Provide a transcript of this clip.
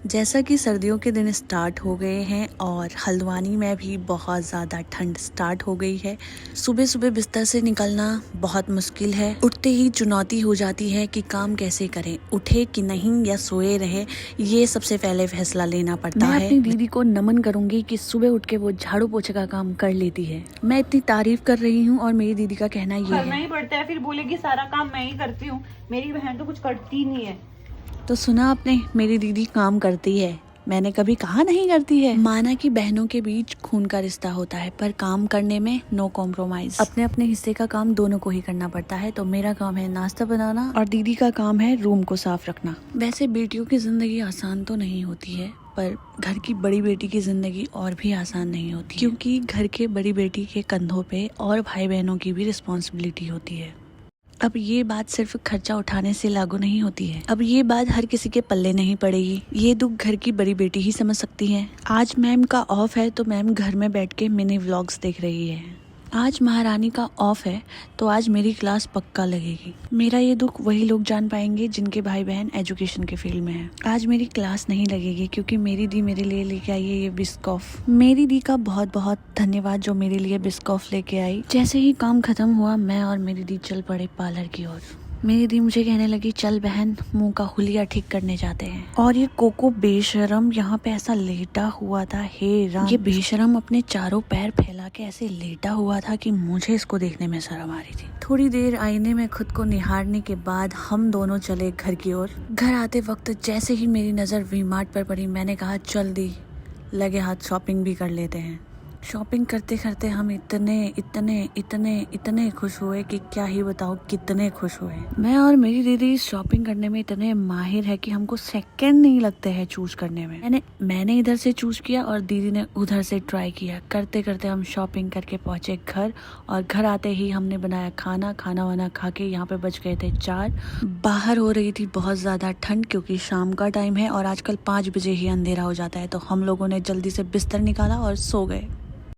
जैसा कि सर्दियों के दिन स्टार्ट हो गए हैं और हल्द्वानी में भी बहुत ज़्यादा ठंड स्टार्ट हो गई है। सुबह सुबह बिस्तर से निकलना बहुत मुश्किल है। उठते ही चुनौती हो जाती है कि काम कैसे करें, उठे कि नहीं या सोए रहे, ये सबसे पहले फैसला लेना पड़ता है। मैं अपनी दीदी को नमन करूंगी कि सुबह उठ के वो झाड़ू पोछे का काम कर लेती है। मैं इतनी तारीफ कर रही हूँ और मेरी दीदी का कहना ये करना ही पड़ता है, फिर बोलेगी सारा काम मैं ही करती हूँ। मेरी बहन तो कुछ करती नहीं है। तो सुना आपने, मेरी दीदी काम करती है, मैंने कभी कहा नहीं करती है। माना कि बहनों के बीच खून का रिश्ता होता है, पर काम करने में नो कॉम्प्रोमाइज। अपने अपने हिस्से का काम दोनों को ही करना पड़ता है। तो मेरा काम है नाश्ता बनाना और दीदी का काम है रूम को साफ रखना। वैसे बेटियों की जिंदगी आसान तो नहीं होती है, पर घर की बड़ी बेटी की जिंदगी और भी आसान नहीं होती, क्योंकि घर के बड़ी बेटी के कंधों पे और भाई बहनों की भी रिस्पॉन्सिबिलिटी होती है। अब ये बात सिर्फ खर्चा उठाने से लागू नहीं होती है। अब ये बात हर किसी के पल्ले नहीं पड़ेगी। ये दुख घर की बड़ी बेटी ही समझ सकती है। आज मैम का ऑफ है तो मैम घर में बैठ के मिनी व्लॉग्स देख रही है। आज महारानी का ऑफ है तो आज मेरी क्लास पक्का लगेगी। मेरा ये दुख वही लोग जान पाएंगे जिनके भाई बहन एजुकेशन के फील्ड में हैं। आज मेरी क्लास नहीं लगेगी क्योंकि मेरी दी मेरे लिए लेके आई है ये बिस्कॉफ। मेरी दी का बहुत बहुत धन्यवाद जो मेरे लिए बिस्कॉफ लेके आई। जैसे ही काम खत्म हुआ, मैं और मेरी दी चल पड़े पार्लर की ओर। मेरी दी मुझे कहने लगी, चल बहन मुंह का हुलिया ठीक करने जाते हैं। और ये कोको बेशरम यहाँ पे ऐसा लेटा हुआ था, हे राम। ये बेशरम अपने चारों पैर फैला के ऐसे लेटा हुआ था कि मुझे इसको देखने में शर्म आ रही थी। थोड़ी देर आईने में खुद को निहारने के बाद हम दोनों चले घर की ओर। घर आते वक्त जैसे ही मेरी नजर वी मार्ट पर पड़ी, मैंने कहा चल दी, लगे हाथ शॉपिंग भी कर लेते हैं। शॉपिंग करते करते हम इतने इतने इतने इतने खुश हुए कि क्या ही बताऊं, कितने खुश हुए। मैं और मेरी दीदी शॉपिंग करने में इतने माहिर है कि हमको सेकंड नहीं लगते हैं चूज करने में। मैंने इधर से चूज किया और दीदी ने उधर से ट्राई किया। करते करते हम शॉपिंग करके पहुंचे घर, और घर आते ही हमने बनाया खाना वाना खा के यहाँ पे बज गए थे 4। बाहर हो रही थी बहुत ज्यादा ठंड क्योंकि शाम का टाइम है और आजकल 5 बजे ही अंधेरा हो जाता है। तो हम लोगों ने जल्दी से बिस्तर निकाला और सो गए।